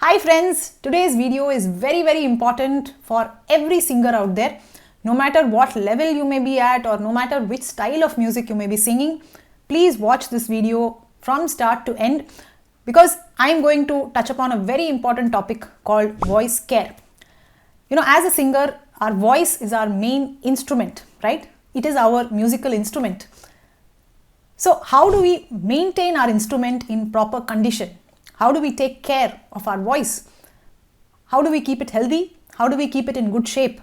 Hi friends, today's video is very important for every singer out there. No matter what level you may be at or no matter which style of music you may be singing, please watch this video from start to end because I am going to touch upon a very important topic called voice care. You know, as a singer, our voice is our main instrument, right? It is our musical instrument. So how do we maintain our instrument in proper condition? How do we take care of our voice? How do we keep it healthy? How do we keep it in good shape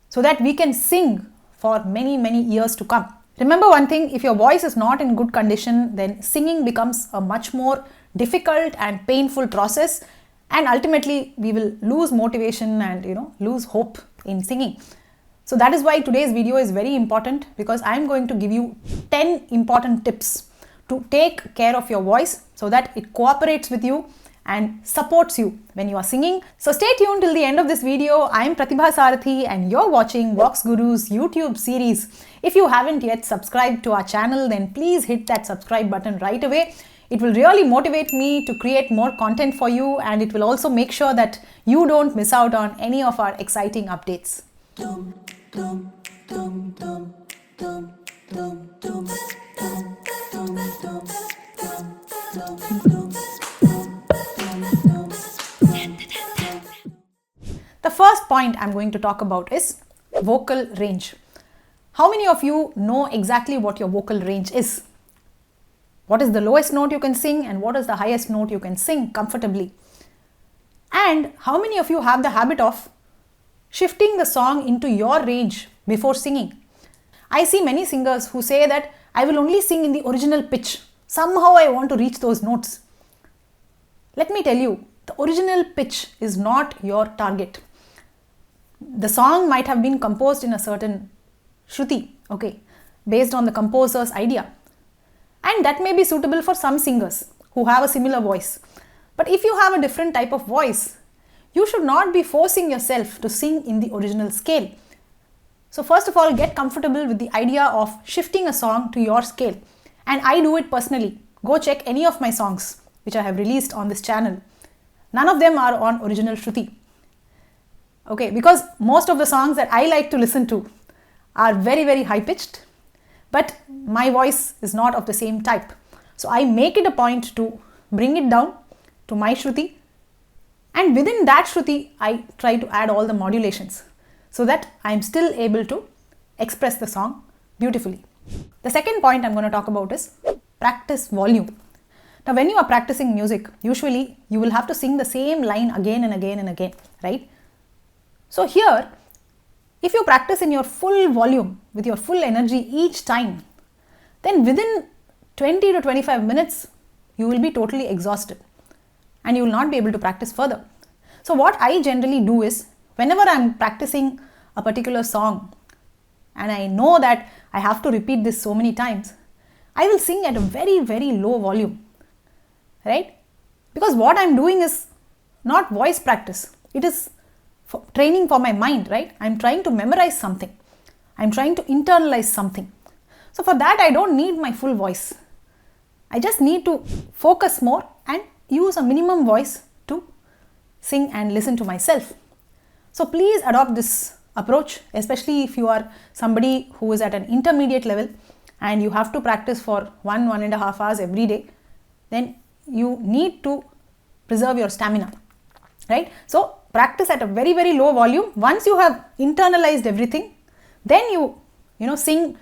so that we can sing for many years to come? Remember one thing, if your voice is not in good condition, then singing becomes a much more difficult and painful process, and ultimately we will lose motivation and lose hope in singing. So that is why today's video is very important, because I am going to give you 10 important tips to take care of your voice so that it cooperates with you and supports you when you are singing. So stay tuned till the end of this video. I am Pratibha Sarathy and you're watching VoxGuru's YouTube series. If you haven't yet subscribed to our channel, then please hit that subscribe button right away. It will really motivate me to create more content for you, and it will also make sure that you don't miss out on any of our exciting updates. The first point I'm going to talk about is vocal range. How many of you know exactly what your vocal range is? What is the lowest note you can sing and what is the highest note you can sing comfortably? And how many of you have the habit of shifting the song into your range before singing? I see many singers who say that I will only sing in the original pitch. Somehow I want to reach those notes. Let me tell you, the original pitch is not your target. The song might have been composed in a certain shruti, based on the composer's idea. And that may be suitable for some singers who have a similar voice. But if you have a different type of voice, you should not be forcing yourself to sing in the original scale. So first of all, get comfortable with the idea of shifting a song to your scale. And I do it personally. Go check any of my songs which I have released on this channel. None of them are on original shruti. Because most of the songs that I like to listen to are very high pitched, but my voice is not of the same type. So I make it a point to bring it down to my shruti, and within that shruti I try to add all the modulations so that I am still able to express the song beautifully. The second point I'm going to talk about is practice volume. Now when you are practicing music, usually you will have to sing the same line again and again, right? So here, if you practice in your full volume, with your full energy each time, then within 20 to 25 minutes, you will be totally exhausted and you will not be able to practice further. So what I generally do is, whenever I'm practicing a particular song and I know that I have to repeat this so many times, I will sing at a very low volume, right? Because what I'm doing is not voice practice. It is training for my mind, right? I'm trying to memorize something. I'm trying to internalize something. So for that, I don't need my full voice. I just need to focus more and use a minimum voice to sing and listen to myself. So please adopt this approach, especially if you are somebody who is at an intermediate level and you have to practice for 1.5 hours every day. Then you need to preserve your stamina, right? So practice at a very low volume. Once you have internalized everything, then you sing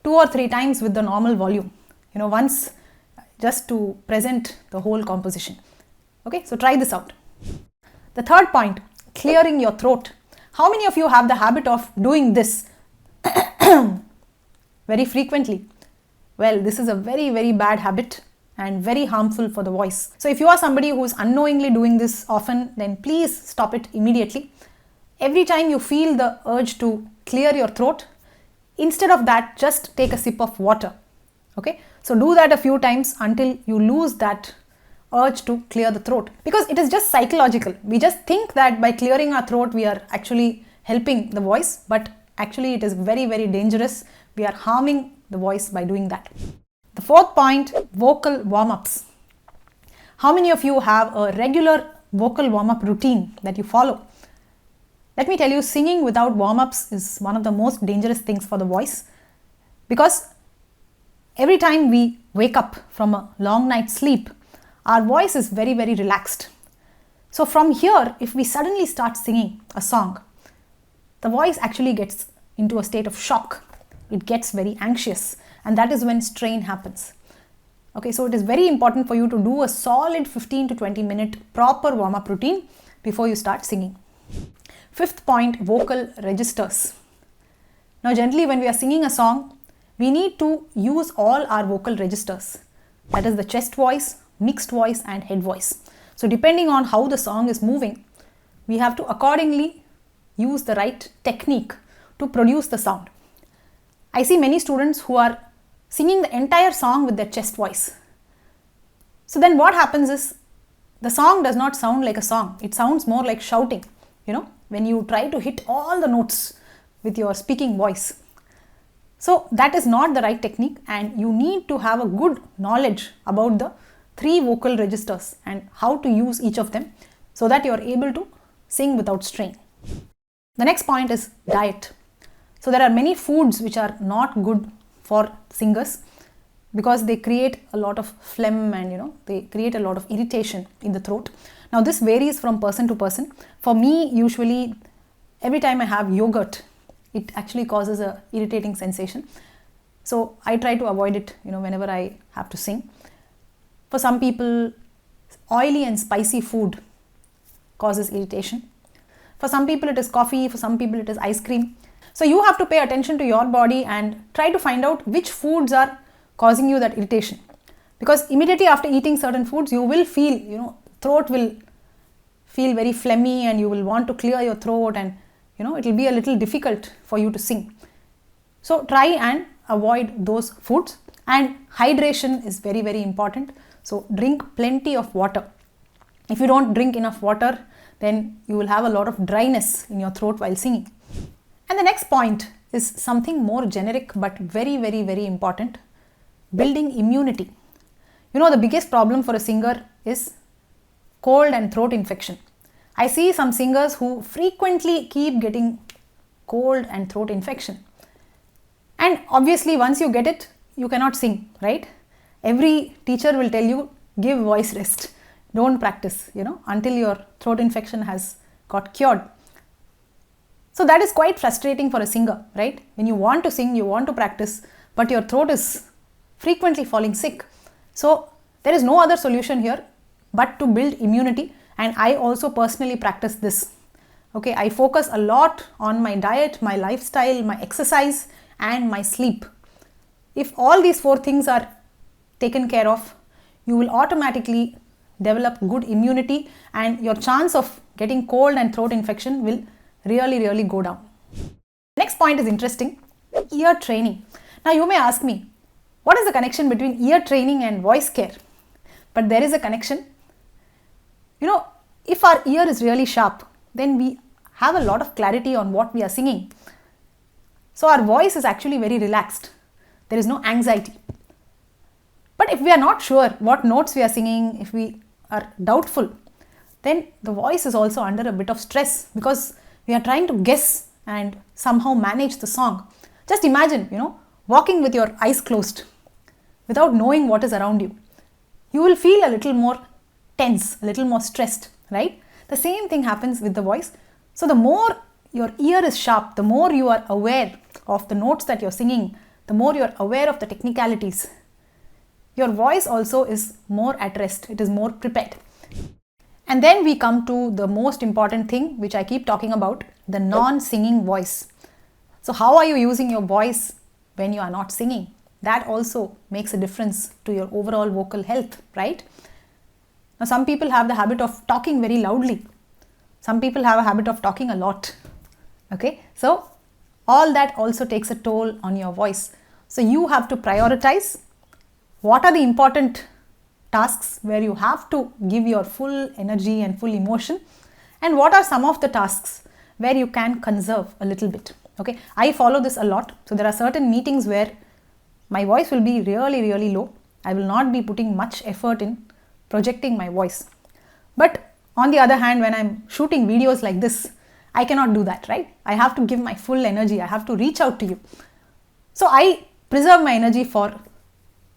2 or 3 times with the normal volume, once, just to present the whole composition. So try this out. The third point, clearing your throat. How many of you have the habit of doing this very frequently? Well, this is a very bad habit and very harmful for the voice. So if you are somebody who is unknowingly doing this often, then please stop it immediately. Every time you feel the urge to clear your throat, instead of that, just take a sip of water. So do that a few times until you lose that urge to clear the throat, because it is just psychological. We just think that by clearing our throat we are actually helping the voice, but actually it is very dangerous. We are harming the voice by doing that. The fourth point, vocal warm-ups. How many of you have a regular vocal warm-up routine that you follow. Let me tell you, singing without warm-ups is one of the most dangerous things for the voice, because every time we wake up from a long night's sleep, our voice is very, very relaxed. So from here, if we suddenly start singing a song, the voice actually gets into a state of shock. It gets very anxious, and that is when strain happens. Okay, so it is very important for you to do a solid 15 to 20 minute proper warm-up routine before you start singing. Fifth point, vocal registers. Now generally when we are singing a song, we need to use all our vocal registers. That is the chest voice, mixed voice and head voice. So depending on how the song is moving, we have to accordingly use the right technique to produce the sound. I see many students who are singing the entire song with their chest voice. So then what happens is, the song does not sound like a song. It sounds more like shouting, when you try to hit all the notes with your speaking voice. So that is not the right technique, and you need to have a good knowledge about the 3 vocal registers and how to use each of them so that you are able to sing without strain. The next point is diet. So there are many foods which are not good for singers because they create a lot of phlegm and they create a lot of irritation in the throat. Now this varies from person to person. For me, usually every time I have yogurt, it actually causes a irritating sensation. So I try to avoid it whenever I have to sing. For some people, oily and spicy food causes irritation. For some people it is coffee, for some people it is ice cream. So you have to pay attention to your body and try to find out which foods are causing you that irritation. Because immediately after eating certain foods, you will feel, throat will feel very phlegmy and you will want to clear your throat, and it will be a little difficult for you to sing. So try and avoid those foods, and hydration is very, very important. So drink plenty of water. If you don't drink enough water, then you will have a lot of dryness in your throat while singing. And the next point is something more generic but very, very, very important: building immunity. The biggest problem for a singer is cold and throat infection. I see some singers who frequently keep getting cold and throat infection. And obviously once you get it, you cannot sing, right? Every teacher will tell you, give voice rest. Don't practice, until your throat infection has got cured. So that is quite frustrating for a singer, right? When you want to sing, you want to practice, but your throat is frequently falling sick. So there is no other solution here but to build immunity, and I also personally practice this. Okay, I focus a lot on my diet, my lifestyle, my exercise and my sleep. If all these 4 things are taken care of, you will automatically develop good immunity, and your chance of getting cold and throat infection will really, really go down. Next point is interesting: ear training. Now you may ask me, what is the connection between ear training and voice care? But there is a connection. If our ear is really sharp, then we have a lot of clarity on what we are singing. So our voice is actually very relaxed. There is no anxiety. But if we are not sure what notes we are singing, if we are doubtful, then the voice is also under a bit of stress because we are trying to guess and somehow manage the song. Just imagine, walking with your eyes closed without knowing what is around you. You will feel a little more tense, a little more stressed, right? The same thing happens with the voice. So the more your ear is sharp, the more you are aware of the notes that you're singing, the more you're aware of the technicalities. Your voice also is more at rest, it is more prepared. And then we come to the most important thing which I keep talking about, the non-singing voice. So how are you using your voice when you are not singing? That also makes a difference to your overall vocal health, right? Now some people have the habit of talking very loudly. Some people have a habit of talking a lot. Okay, so all that also takes a toll on your voice. So you have to prioritize what are the important tasks where you have to give your full energy and full emotion, and what are some of the tasks where you can conserve a little bit. Okay, I follow this a lot. So there are certain meetings where my voice will be really, really low. I will not be putting much effort in projecting my voice. But On the other hand, when I'm shooting videos like this, I cannot do that, right? I have to give my full energy. I have to reach out to you. So I preserve my energy for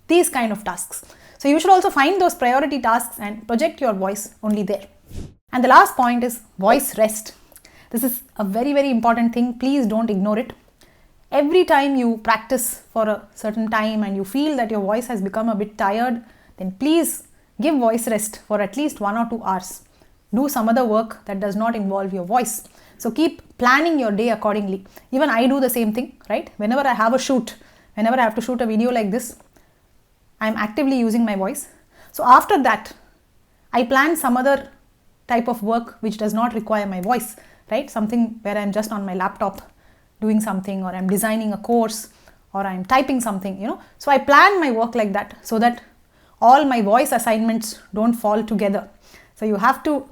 these kind of tasks. So you should also find those priority tasks and project your voice only there. And the last point is voice rest. This is a very, very important thing. Please don't ignore it. Every time you practice for a certain time and you feel that your voice has become a bit tired, then please give voice rest for at least 1 or 2 hours. Do some other work that does not involve your voice. So keep planning your day accordingly. Even I do the same thing, right? Whenever I have a shoot, whenever I have to shoot a video like this, I'm actively using my voice. So after that, I plan some other type of work which does not require my voice, right? Something where I'm just on my laptop doing something, or I'm designing a course, or I'm typing something, So I plan my work like that so that all my voice assignments don't fall together. So you have to,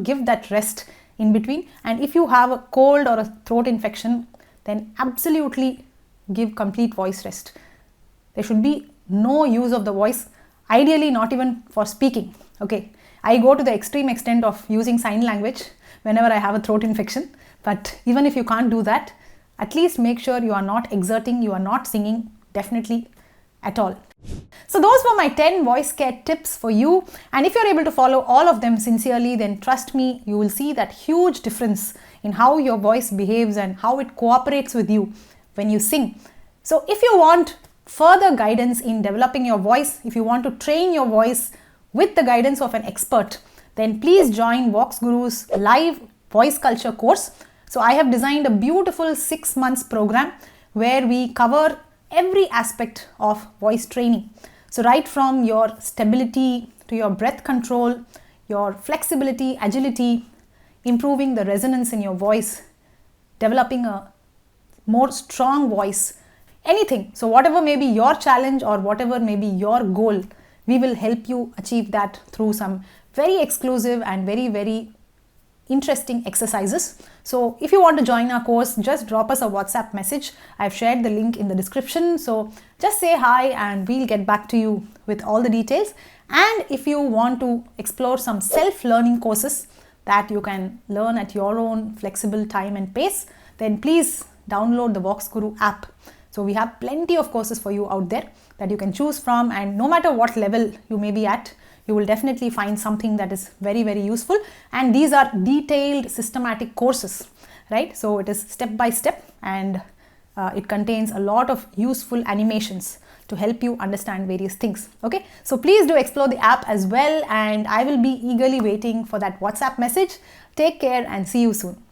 give that rest in between. And if you have a cold or a throat infection, then absolutely give complete voice rest. There should be no use of the voice, ideally not even for speaking. Okay, I go to the extreme extent of using sign language whenever I have a throat infection. But even if you can't do that, at least make sure you are not exerting, you are not singing, definitely at all. So those were my 10 voice care tips for you. And if you're able to follow all of them sincerely, then trust me, you will see that huge difference in how your voice behaves and how it cooperates with you when you sing. So if you want further guidance in developing your voice, if you want to train your voice with the guidance of an expert, then please join VoxGuru's live voice culture course. So I have designed a beautiful 6 months program where we cover every aspect of voice training. So right from your stability to your breath control, your flexibility, agility, improving the resonance in your voice, developing a more strong voice, anything. So whatever may be your challenge or whatever may be your goal, we will help you achieve that through some very exclusive and very, very interesting exercises. So if you want to join our course, just drop us a WhatsApp message. I've shared the link in the description. So just say hi and we'll get back to you with all the details. And if you want to explore some self-learning courses that you can learn at your own flexible time and pace, then please download the VoxGuru app. So we have plenty of courses for you out there that you can choose from, and no matter what level you may be at, you will definitely find something that is very, very useful. And these are detailed, systematic courses, right? So it is step by step, and it contains a lot of useful animations to help you understand various things. Okay, so please do explore the app as well, and I will be eagerly waiting for that WhatsApp message. Take care and see you soon.